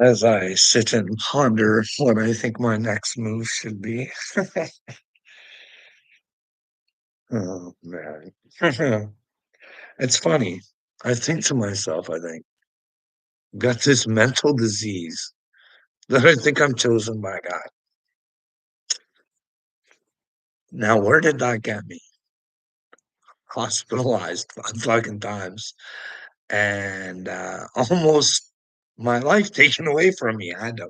as I sit and ponder what I think my next move should be. Oh man. It's funny. I think to myself, I think, got this mental disease that I think I'm chosen by God. Now, where did that get me? Hospitalized 5 fucking times and almost my life taken away from me. I had to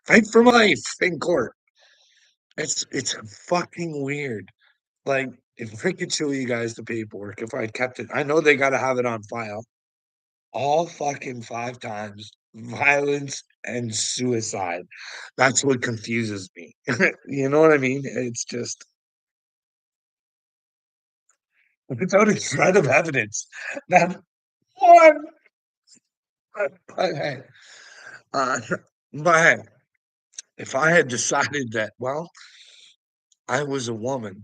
fight for my life in court. It's fucking weird. Like, if I could show you guys the paperwork, if I kept it, I know they gotta have it on file. All fucking 5 times, violence and suicide. That's what confuses me. You know what I mean? It's just without a shred of evidence. That one, but hey, uh, but hey, if I had decided that, well, I was a woman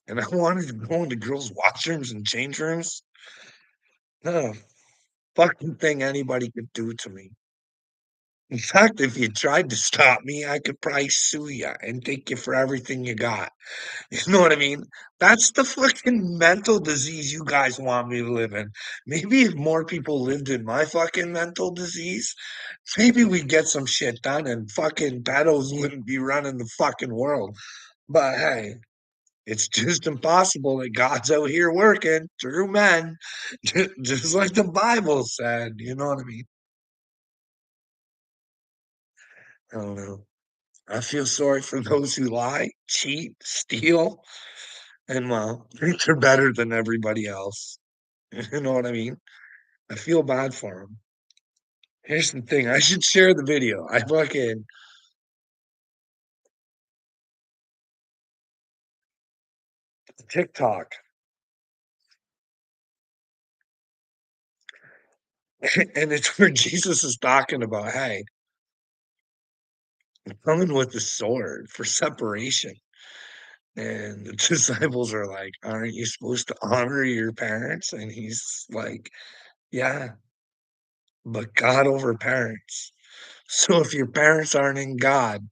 and I wanted to go into girls' washrooms and change rooms, no fucking thing anybody could do to me. In fact, if you tried to stop me, I could probably sue you and take you for everything you got. You know what I mean? That's the fucking mental disease you guys want me to live in. Maybe if more people lived in my fucking mental disease, maybe we'd get some shit done and fucking pedos wouldn't be running the fucking world. But hey, it's just impossible that God's out here working through men, just like the Bible said. You know what I mean? I don't know. I feel sorry for those who lie, cheat, steal, and well, think they're better than everybody else. You know what I mean? I feel bad for them. Here's the thing, I should share the video. I fucking TikTok, and it's where Jesus is talking about, hey, I'm coming with the sword for separation. And the disciples are like, aren't you supposed to honor your parents? And he's like, yeah, but God over parents. So if your parents aren't in God,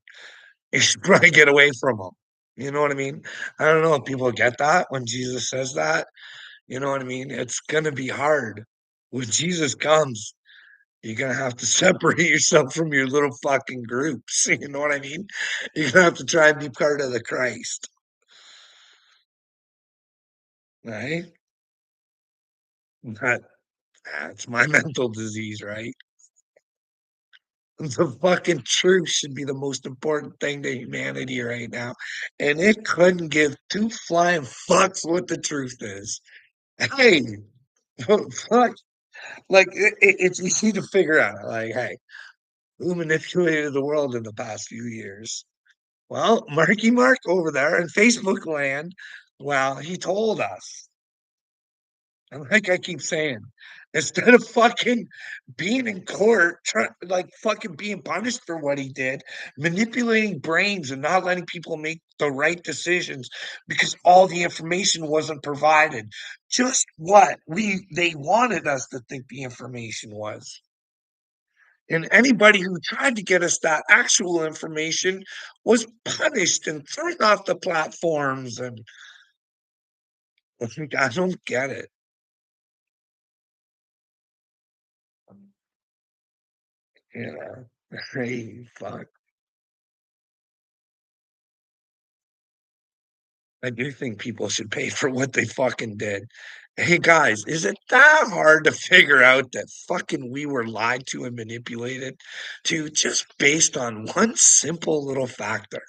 you should probably get away from them. You know what I mean? I don't know if people get that when Jesus says that. You know what I mean? It's gonna be hard. When Jesus comes, you're gonna have to separate yourself from your little fucking groups. You know what I mean? You're gonna have to try and be part of the Christ, right? That, that's my mental disease, right? The fucking truth should be the most important thing to humanity right now. And it couldn't give two flying fucks what the truth is. Hey, fuck. Like, it's easy to figure out. Like, hey, who manipulated the world in the past few years? Well, Marky Mark over there in Facebook land, well, he told us. And like I keep saying, instead of fucking being in court, like fucking being punished for what he did, manipulating brains and not letting people make the right decisions because all the information wasn't provided. Just what we they wanted us to think the information was. And anybody who tried to get us that actual information was punished and thrown off the platforms. And I don't get it. Yeah. Hey, fuck. I do think people should pay for what they fucking did. Hey guys, is it that hard to figure out that fucking we were lied to and manipulated to just based on one simple little factor?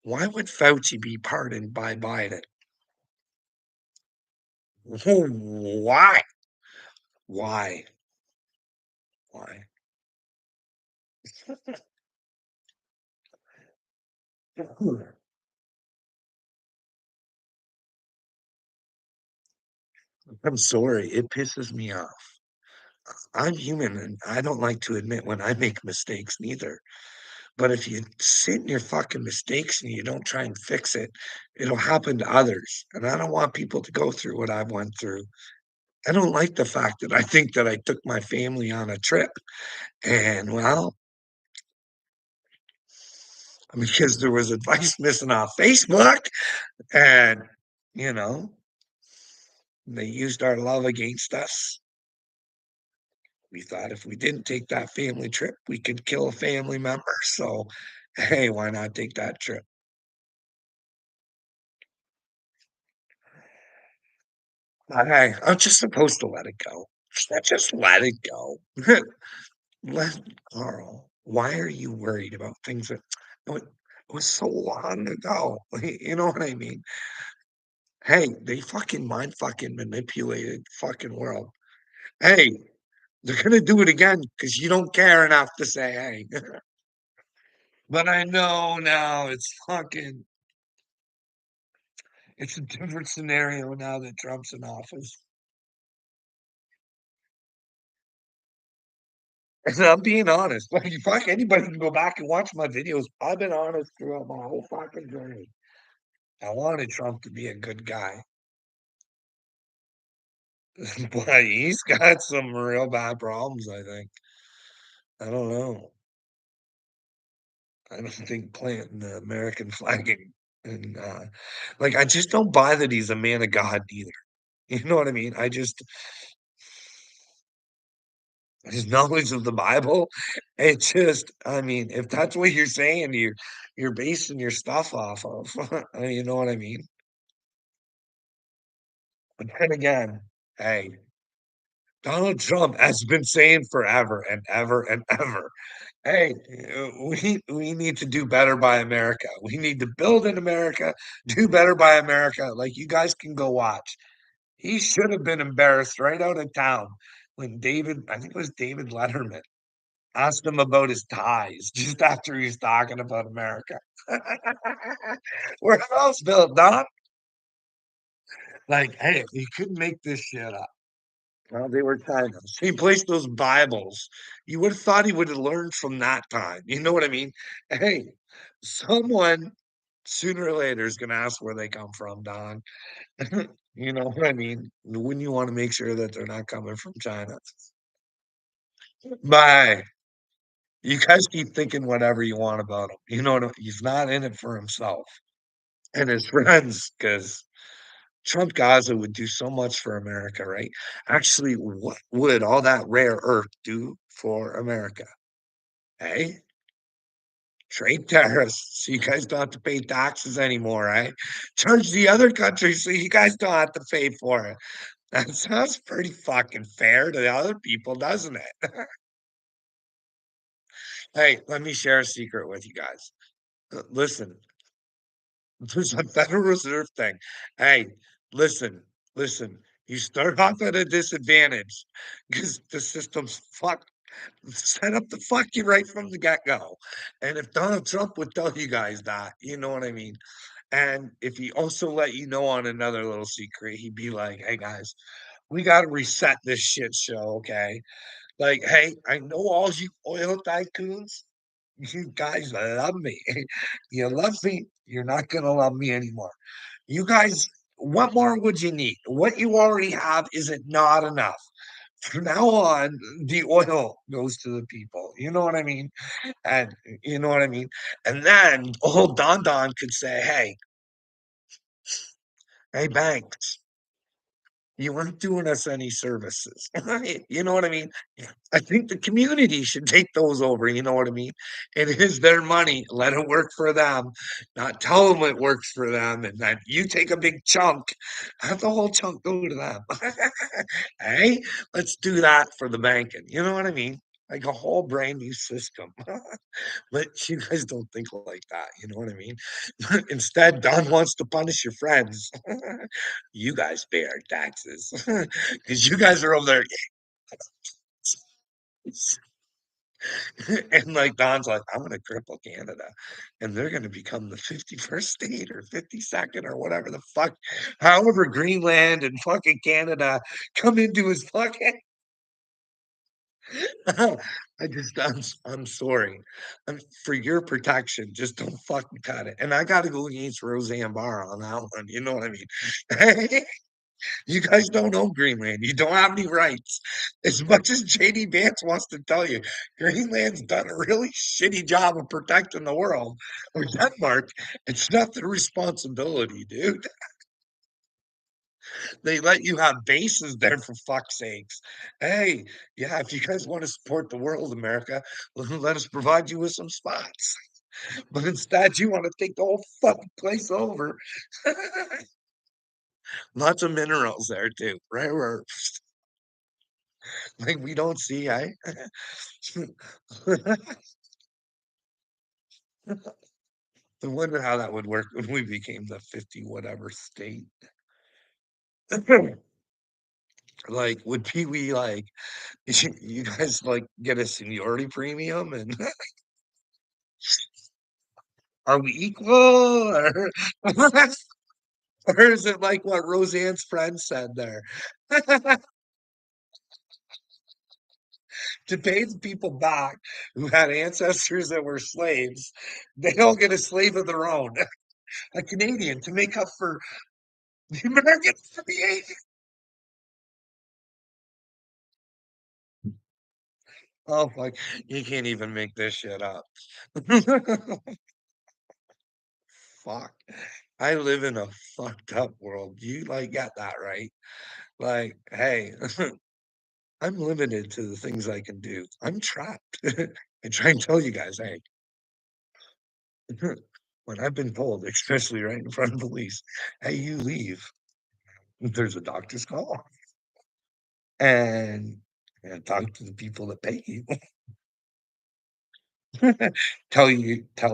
Why would Fauci be pardoned by Biden? Why? Why? Why? I'm sorry, it pisses me off. I'm human and I don't like to admit when I make mistakes neither. But if you sit in your fucking mistakes and you don't try and fix it, it'll happen to others. And I don't want people to go through what I went through. I don't like the fact that I think that I took my family on a trip and, well, because there was advice missing off Facebook and, you know, they used our love against us. We thought if we didn't take that family trip, we could kill a family member. So, hey, why not take that trip? Hey, I'm just supposed to let it go. Just let it go. Let Carl, why are you worried about things that it was so long ago? You know what I mean? Hey, they fucking mind fucking manipulated fucking world. Hey, they're gonna do it again because you don't care enough to say hey. But I know now it's a different scenario now that Trump's in office. And I'm being honest. Like, fuck, anybody can go back and watch my videos. I've been honest throughout my whole fucking journey. I wanted Trump to be a good guy, but he's got some real bad problems, I think. I don't know. I don't think planting the American flag and like, I just don't buy that he's a man of God either. You know what I mean? His knowledge of the Bible, it just I mean, if that's what you're saying, you're basing your stuff off of, you know what I mean? But then again, hey, Donald Trump has been saying forever and ever and ever, "Hey, we need to do better by America. We need to build in America, do better by America." Like, you guys can go watch. He should have been embarrassed right out of town when I think it was David Letterman, asked him about his ties just after he was talking about America. Where else built, Don? Like, hey, you couldn't make this shit up. Well, they were China. He placed those Bibles. You would have thought he would have learned from that time. You know what I mean? Hey, someone sooner or later is going to ask where they come from, Don. You know what I mean? Wouldn't you want to make sure that they're not coming from China? Bye. You guys keep thinking whatever you want about him. You know what? He's not in it for himself and his friends because Trump Gaza would do so much for America, right? Actually, what would all that rare earth do for America? Hey, trade tariffs, so you guys don't have to pay taxes anymore, right? Charge the other countries so you guys don't have to pay for it. That sounds pretty fucking fair to the other people, doesn't it? Hey, let me share a secret with you guys. Listen, there's a Federal Reserve thing. Hey, listen, listen. You start off at a disadvantage because the system's fucked, set up to fuck you right from the get-go. And if Donald Trump would tell you guys that, you know what I mean? And if he also let you know on another little secret, he'd be like, "Hey guys, we got to reset this shit show, okay? Like, hey, I know all you oil tycoons. You guys love me. You love me. You're not gonna love me anymore. You guys, what more would you need? What you already have is it not enough? From now on, the oil goes to the people. You know what I mean? And you know what I mean? And then old Don Don could say, hey, banks, you weren't doing us any services. You know what I mean? I think the community should take those over, you know what I mean? It is their money, let it work for them, not tell them it works for them, and then you take a big chunk, have the whole chunk go to them. Hey, let's do that for the banking, you know what I mean? Like a whole brand new system. But you guys don't think like that, you know what I mean? Instead, Don wants to punish your friends. You guys pay our taxes because you guys are over there. And like Don's like, I'm gonna cripple Canada, and they're gonna become the 51st state or 52nd or whatever the fuck, however Greenland and fucking Canada come into his fucking. I'm sorry. For your protection, just don't fucking cut it. And I got to go against Roseanne Barr on that one. You know what I mean? You guys don't own Greenland. You don't have any rights. As much as JD Vance wants to tell you, Greenland's done a really shitty job of protecting the world. Or Denmark, it's not their responsibility, dude. They let you have bases there for fuck's sakes. Hey, yeah, if you guys want to support the world, America, let us provide you with some spots. But instead, you want to take the whole fucking place over. Lots of minerals there too. Rare earths. Like we don't see, eh? I wonder how that would work when we became the 50 whatever state. Like, would Pee Wee like you guys like get a seniority premium and are we equal or, or is it like what Roseanne's friend said there? To pay the people back who had ancestors that were slaves, they all get a slave of their own, a Canadian, to make up for the Americans for the 80s. Oh, like you can't even make this shit up. Fuck. I live in a fucked up world. You like get that, right? Like, hey, I'm limited to the things I can do. I'm trapped. I try and tell you guys, hey, when I've been told, especially right in front of police, hey, you leave. There's a doctor's call and, and talk to the people that pay you. Tell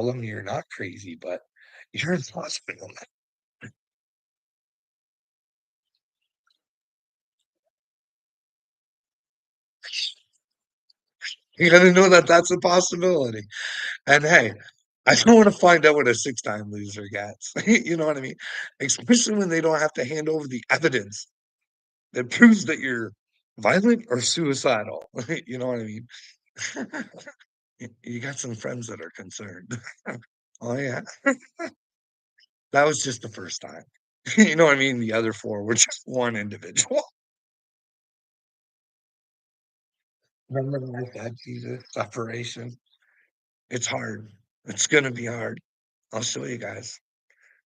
them you're not crazy, but you're in the hospital. You gotta know that that's a possibility. And hey, I don't want to find out what a six-time loser gets. You know what I mean? Especially when they don't have to hand over the evidence that proves that you're violent or suicidal. You know what I mean? You got some friends that are concerned. Oh yeah, that was just the first time. You know what I mean? The other four were just one individual. Remember like that, Jesus, separation. It's hard. It's gonna be hard. I'll show you guys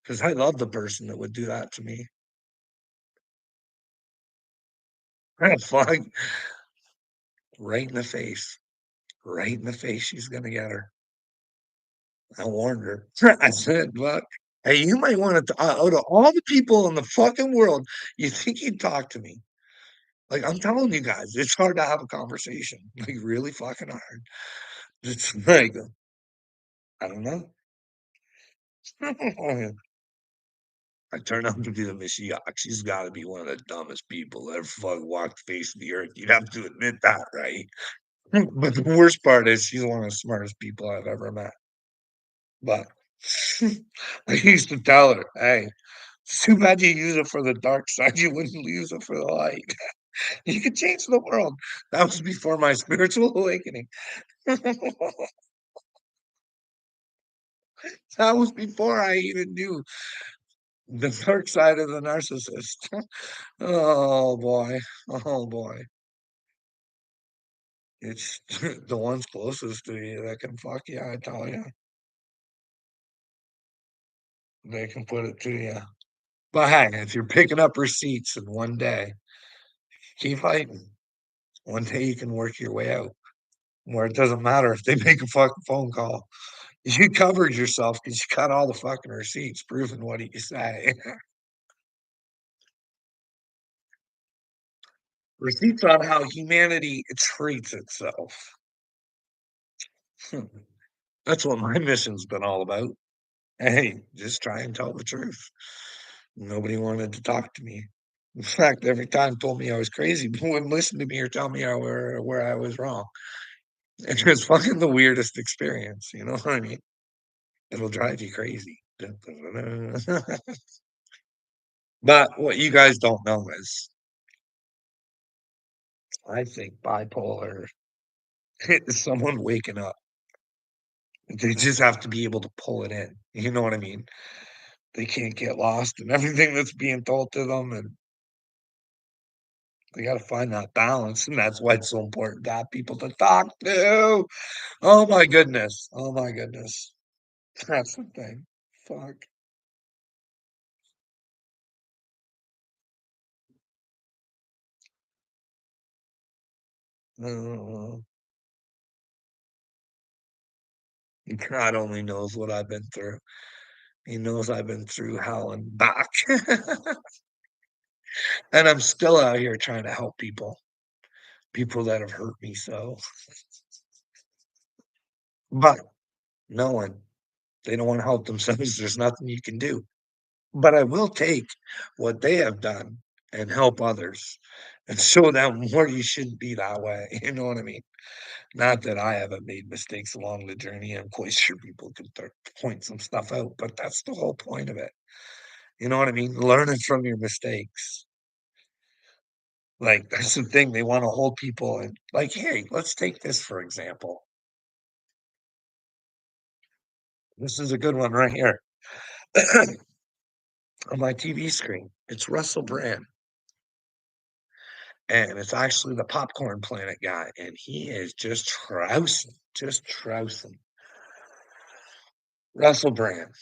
because I love the person that would do that to me. Fuck, right in the face, right in the face. She's gonna get her. I warned her. I said, "Look, hey, you might want to. Out of all the people in the fucking world, you think you'd talk to me? Like I'm telling you guys, it's hard to have a conversation. Like really fucking hard. It's like I don't know. I turn out to be the Mashiach. She's got to be one of the dumbest people that ever fucking walked the face of the earth. You'd have to admit that, right? But the worst part is she's one of the smartest people I've ever met. But I used to tell her, hey, it's too bad you use it for the dark side. You wouldn't use it for the light. You could change the world. That was before my spiritual awakening. That was before I even knew the dark side of the narcissist. Oh boy. Oh boy. It's the ones closest to you that can fuck you, I tell you. They can put it to you. But hey, if you're picking up receipts in one day, keep fighting. One day you can work your way out where it doesn't matter if they make a fucking phone call. You covered yourself because you got all the fucking receipts proving what you say. Receipts on how humanity treats itself. That's what my mission's been all about. Hey, just try and tell the truth. Nobody wanted to talk to me. In fact, every time told me I was crazy, but wouldn't listen to me or tell me where I was wrong. It was fucking the weirdest experience. You know what I mean? It'll drive you crazy. But what you guys don't know is, I think bipolar is someone waking up. They just have to be able to pull it in. You know what I mean? They can't get lost in everything that's being told to them, and They gotta find that balance, and that's why it's so important to have people to talk to. Oh my goodness. Oh my goodness. That's the thing. Fuck. Uh, God only knows what I've been through. He knows I've been through hell and back. And I'm still out here trying to help people that have hurt me so. But no one, they don't wanna help themselves, there's nothing you can do. But I will take what they have done and help others and show them where you shouldn't be that way, you know what I mean? Not that I haven't made mistakes along the journey, I'm quite sure people could point some stuff out, but that's the whole point of it, you know what I mean? Learning from your mistakes. Like, that's the thing, they wanna hold people and like, "Hey, let's take this for example." This is a good one right here. On my TV screen, it's Russell Brand, and it's actually the Popcorn Planet guy, and he is just trousing. Russell Brand.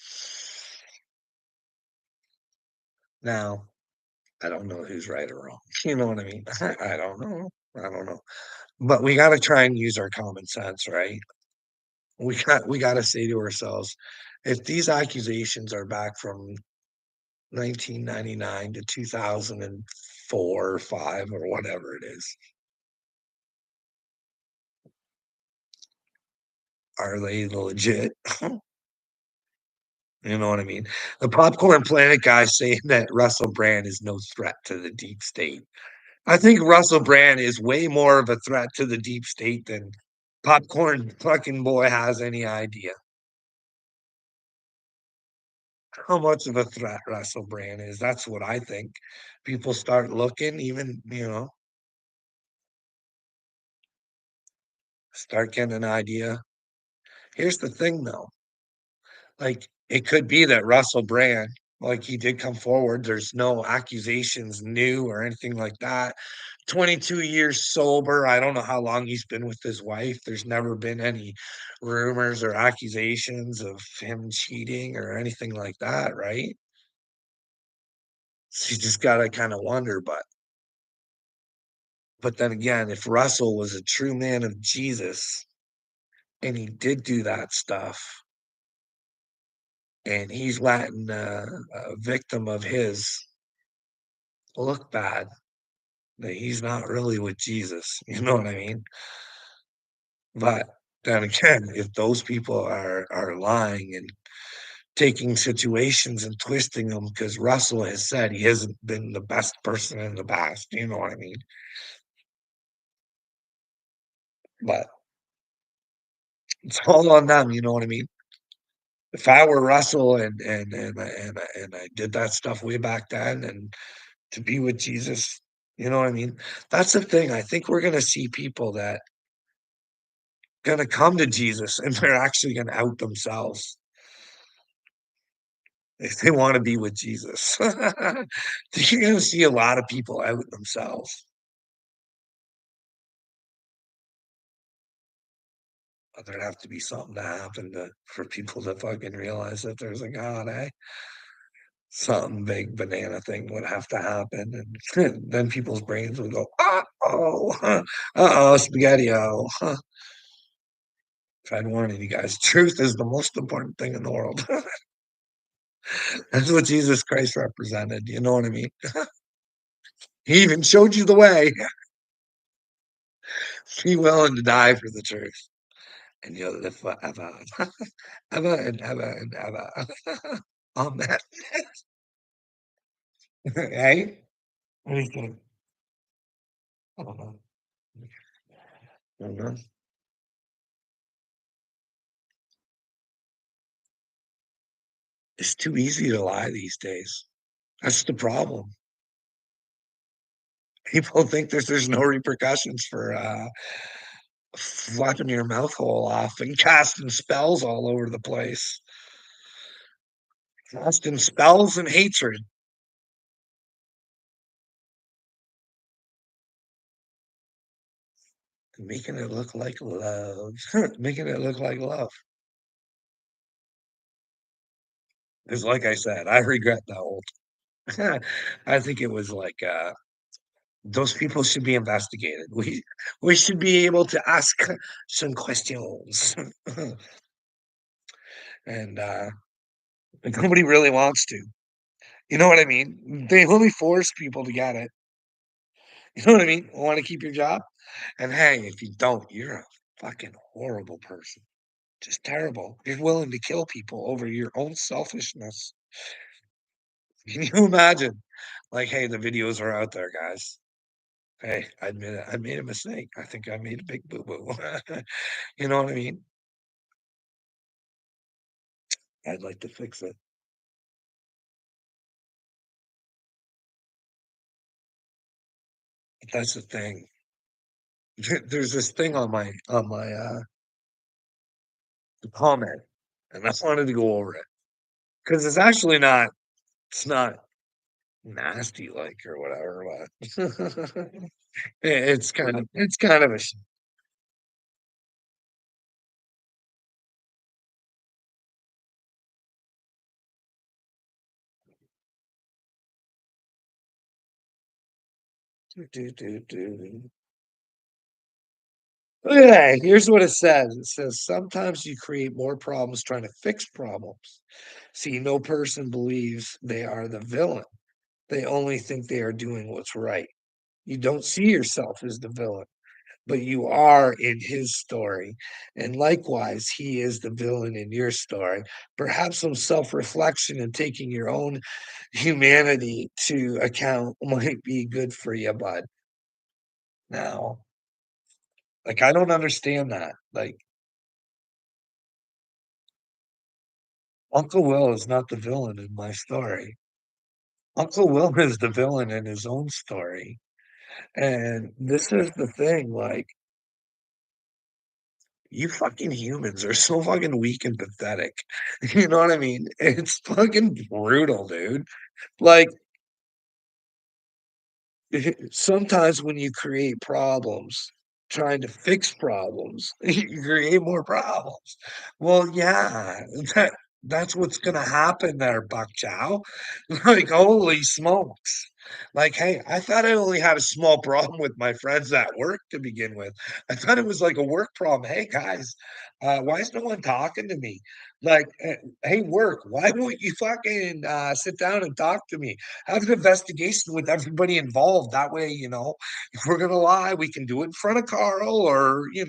Now, I don't know who's right or wrong, you know what I mean? I don't know, I don't know, but we gotta try and use our common sense, right? We gotta say to ourselves, if these accusations are back from 1999 to 2004 or 5 or whatever it is, are they legit? You know what I mean? The Popcorn Planet guy saying that Russell Brand is no threat to the deep state. I think Russell Brand is way more of a threat to the deep state than Popcorn fucking boy has any idea how much of a threat Russell Brand is. That's what I think. People start looking, even, start getting an idea. Here's the thing though. Like, it could be that Russell Brand, like, he did come forward, there's no accusations new or anything like that. 22 years sober, I don't know how long he's been with his wife, there's never been any rumors or accusations of him cheating or anything like that, right? So you just gotta kinda wonder, but then again, if Russell was a true man of Jesus and he did do that stuff, and he's letting a victim of his look bad, that he's not really with Jesus, you know what I mean? But then again, if those people are lying and taking situations and twisting them, because Russell has said he hasn't been the best person in the past, you know what I mean? But it's all on them, you know what I mean? If I were Russell and I did that stuff way back then and to be with Jesus, you know what I mean? That's the thing, I think we're gonna see people that gonna come to Jesus and they're actually gonna out themselves if they wanna be with Jesus. You're gonna see a lot of people out themselves. But there'd have to be something to happen to for people to fucking realize that there's a God, eh? Something big banana thing would have to happen, and then people's brains would go, "Uh-oh, uh-oh, spaghetti-o." Tried warning you guys, truth is the most important thing in the world. That's what Jesus Christ represented, you know what I mean? He even showed you the way. Be willing to die for the truth, and you'll live forever. Ever and ever and ever. Amen. Right? What do you think? I don't know. I don't know. It's too easy to lie these days. That's the problem. People think there's no repercussions for, flapping your mouth hole off and casting spells all over the place. Casting spells and hatred. Making it look like love. Making it look like love. Because like I said, I regret that whole I think it was like, those people should be investigated. We should be able to ask some questions. And, like, nobody really wants to. You know what I mean? They only force people to get it. You know what I mean? Want to keep your job? And hey, if you don't, you're a fucking horrible person. Just terrible. You're willing to kill people over your own selfishness. Can you imagine? Like, hey, the videos are out there, guys. Hey, I admit it. I made a mistake. I think I made a big boo-boo. You know what I mean? I'd like to fix it. But that's the thing. There's this thing on my comment, and I wanted to go over it because it's actually not. It's not nasty like or whatever. But it's kind of a do, do, do. Okay, here's what it says. It says sometimes you create more problems trying to fix problems. See, no person believes they are the villain. They only think they are doing what's right. You don't see yourself as the villain, but you are in his story. And likewise, he is the villain in your story. Perhaps some self reflection and taking your own humanity to account might be good for you, bud. Now, like, I don't understand that. Like, Uncle Will is not the villain in my story. Uncle Will is the villain in his own story. And this is the thing, like, you fucking humans are so fucking weak and pathetic. You know what I mean? It's fucking brutal, dude. Like, sometimes when you create problems, trying to fix problems, you create more problems. Well, yeah, that that's what's gonna happen there, Buck Chow. Like, holy smokes. Like, hey, I thought I only had a small problem with my friends at work to begin with. I thought it was like a work problem. Hey guys, why is no one talking to me? Like, hey, work, why won't you fucking sit down and talk to me? Have an investigation with everybody involved. That way, if we're gonna lie, we can do it in front of Carl, or you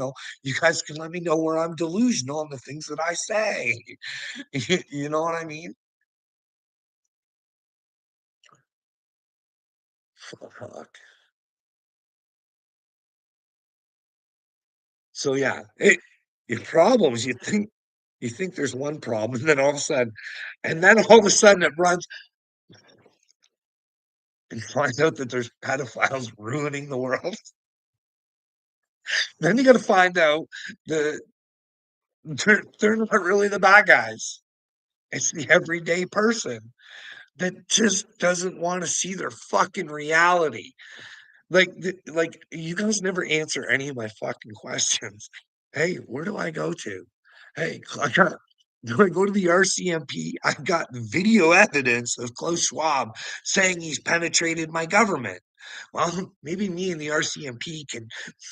guys can let me know where I'm delusional on the things that I say. You know what I mean? Fuck. So yeah, your problems. You think there's one problem, and then all of a sudden, it runs and find out that there's pedophiles ruining the world. Then you got to find out that they're not really the bad guys. It's the everyday person that just doesn't want to see their fucking reality. Like you guys never answer any of my fucking questions. Hey, where do I go to? Hey, do I go to the RCMP? I got video evidence of Klaus Schwab saying he's penetrated my government. Well, maybe me and the RCMP can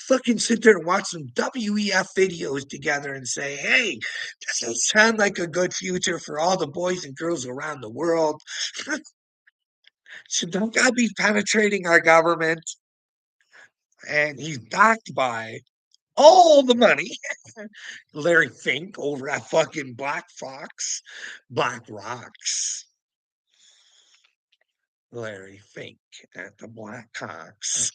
fucking sit there and watch some WEF videos together and say, hey, does it sound like a good future for all the boys and girls around the world? So don't gotta be penetrating our government. And he's backed by all the money. Larry Fink over at fucking Black Fox, Black Rocks. Larry Fink at the Blackhawks.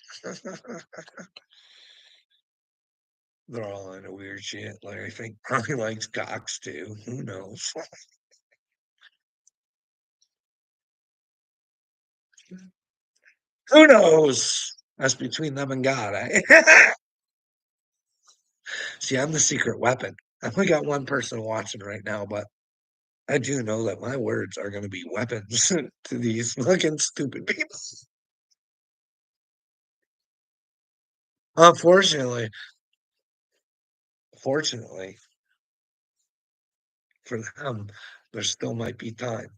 They're all into weird shit. Larry Fink probably likes cocks too. Who knows? Who knows? That's between them and God. See, I'm the secret weapon. I've only got one person watching right now, but I do know that my words are going to be weapons to these fucking stupid people. Unfortunately, Unfortunately for them, there still might be time.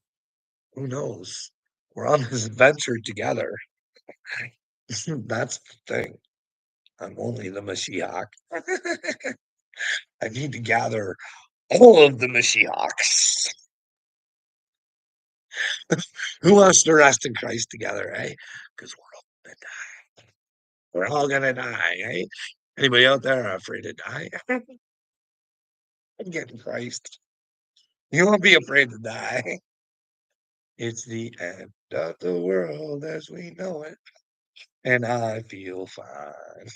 Who knows? We're on this adventure together. That's the thing. I'm only the Mashiach. I need to gather all of the Mashiachs. Who wants to rest in Christ together, eh? Because we're all gonna die, eh? Anybody out there afraid to die? I'm getting Christ. You won't be afraid to die. It's the end of the world as we know it. And I feel fine.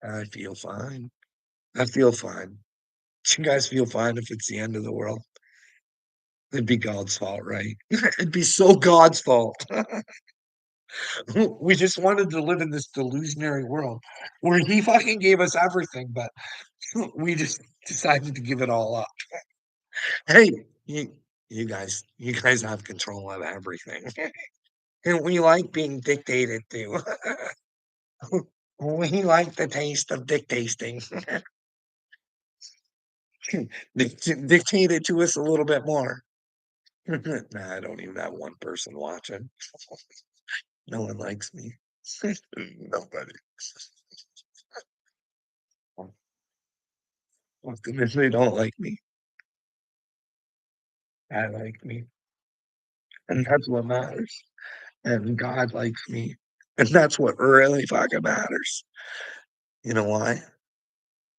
I feel fine. I feel fine. You guys feel fine if it's the end of the world? It'd be God's fault, right? It'd be so God's fault. We just wanted to live in this delusionary world where He fucking gave us everything, but we just decided to give it all up. Hey, you guys have control of everything. And we like being dictated to. We like the taste of dictating. Dictate it to us a little bit more. Nah, I don't even have one person watching. No one likes me. Nobody. Well, if they don't like me, I like me. And that's what matters. And God likes me. And that's what really fucking matters. You know why?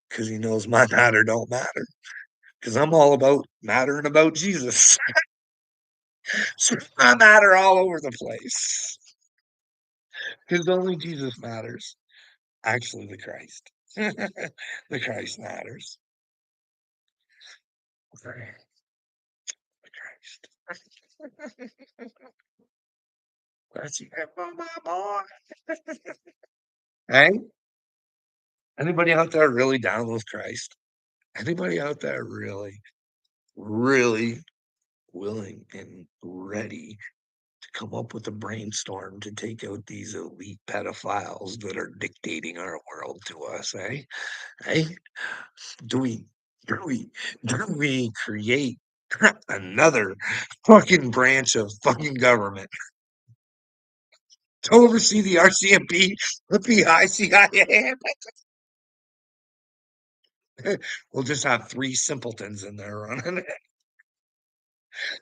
Because He knows my matter don't matter. Because I'm all about mattering about Jesus. So I matter all over the place. Because only Jesus matters. Actually, the Christ. The Christ matters. Okay, the Christ. That's it for my boy. Hey, anybody out there really down with Christ? Anybody out there really, really willing and ready to come up with a brainstorm to take out these elite pedophiles that are dictating our world to us, eh? Hey, do we do we do we create another fucking branch of fucking government to oversee the RCMP, the PI, CIA? We'll just have three simpletons in there running it,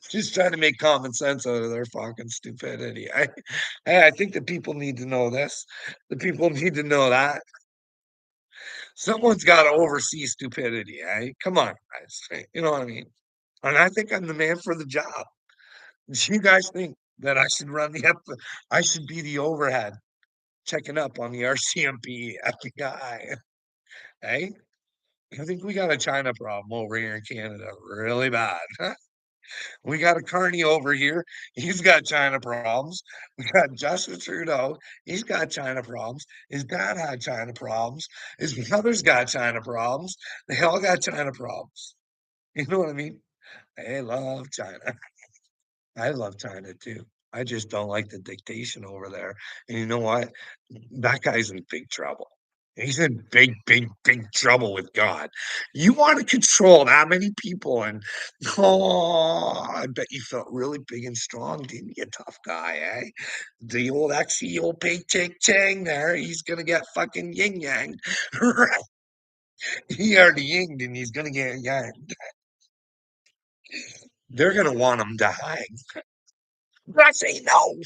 just trying to make common sense out of their fucking stupidity. I think the people need to know this. The people need to know that someone's got to oversee stupidity. Eh? Come on, guys. You know what I mean? And I think I'm the man for the job. Do you guys think that I should run the I should be the overhead checking up on the RCMP, FBI? Hey, I think we got a China problem over here in Canada, really bad. We got a Carney over here. He's got China problems. We got Justin Trudeau. He's got China problems. His dad had China problems. His brother's got China problems. They all got China problems. You know what I mean? They love China. I love China too. I just don't like the dictation over there. And you know what? That guy's in big trouble. He's in big, big, big trouble with God. You want to control that many people, and oh, I bet you felt really big and strong, didn't you, tough guy, eh? The old old pig chick chang there, he's gonna get fucking yin yang. He already yinged and he's gonna get yang. They're gonna want him to hang. I say no.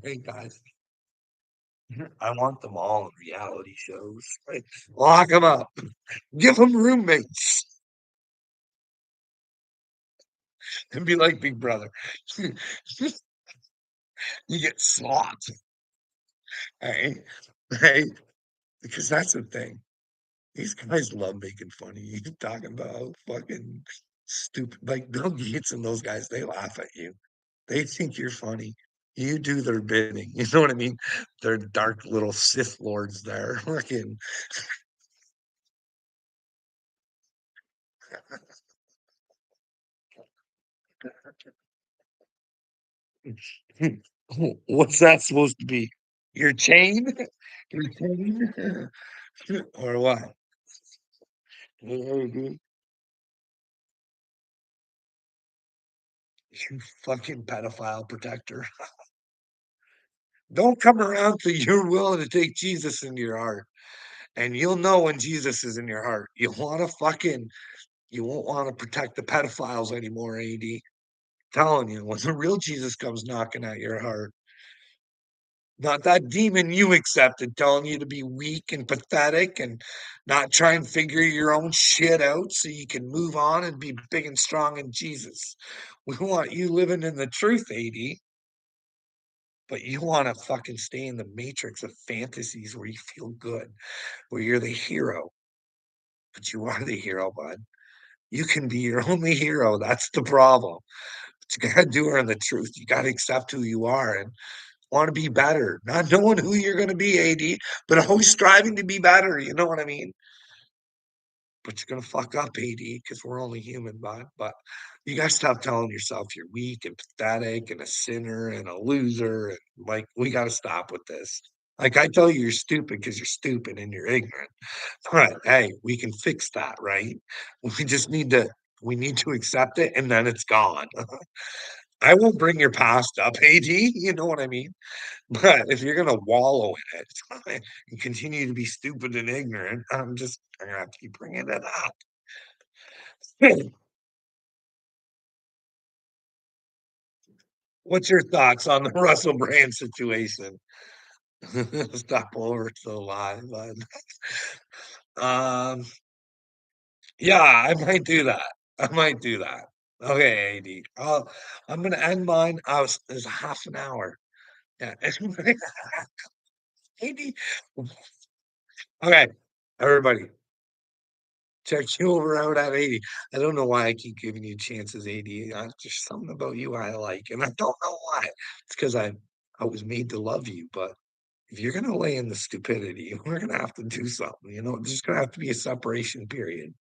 Hey guys, I want them all in reality shows. Like, lock them up. Give them roommates and be like Big Brother. You get slots. Hey, hey, because that's the thing. These guys love making fun of you. Talking about fucking stupid, like Bill Gates and those guys. They laugh at you. They think you're funny. You do their bidding. You know what I mean? They're dark little Sith lords there. Fucking What's that supposed to be? Your chain? Your chain? Or what? You fucking pedophile protector. Don't come around till you're willing to take Jesus into your heart. And you'll know when Jesus is in your heart. You won't want to protect the pedophiles anymore, AD. Telling you, when the real Jesus comes knocking at your heart, not that demon you accepted telling you to be weak and pathetic and not try and figure your own shit out so you can move on and be big and strong in Jesus. We want you living in the truth, AD, but you want to fucking stay in the matrix of fantasies where you feel good, where you're the hero, but you are the hero, bud. You can be your only hero. That's the problem. But you gotta do it in the truth. You gotta accept who you are and want to be better. Not knowing who you're gonna be, AD, but always striving to be better. You know what I mean? But you're gonna fuck up, AD, because we're only human, bud. But you gotta stop telling yourself you're weak and pathetic and a sinner and a loser. And like we gotta stop with this. Like I tell you, you're stupid because you're stupid and you're ignorant. But hey, we can fix that, right? We just need to accept it and then it's gone. I won't bring your past up, AD, you know what I mean? But if you're gonna wallow in it and continue to be stupid and ignorant, I'm gonna have to keep bringing it up. What's your thoughts on the Russell Brand situation? Stop over to the live, bud. Um, yeah, I might do that. I might do that. Okay, AD. I'm gonna end mine. There's a half an hour. Yeah. AD. Okay, everybody, check you over out at 80. I don't know why I keep giving you chances, 80. There's something about you I like, and I don't know why. It's because I was made to love you, but if you're gonna lay in the stupidity, we're gonna have to do something. There's just gonna have to be a separation period.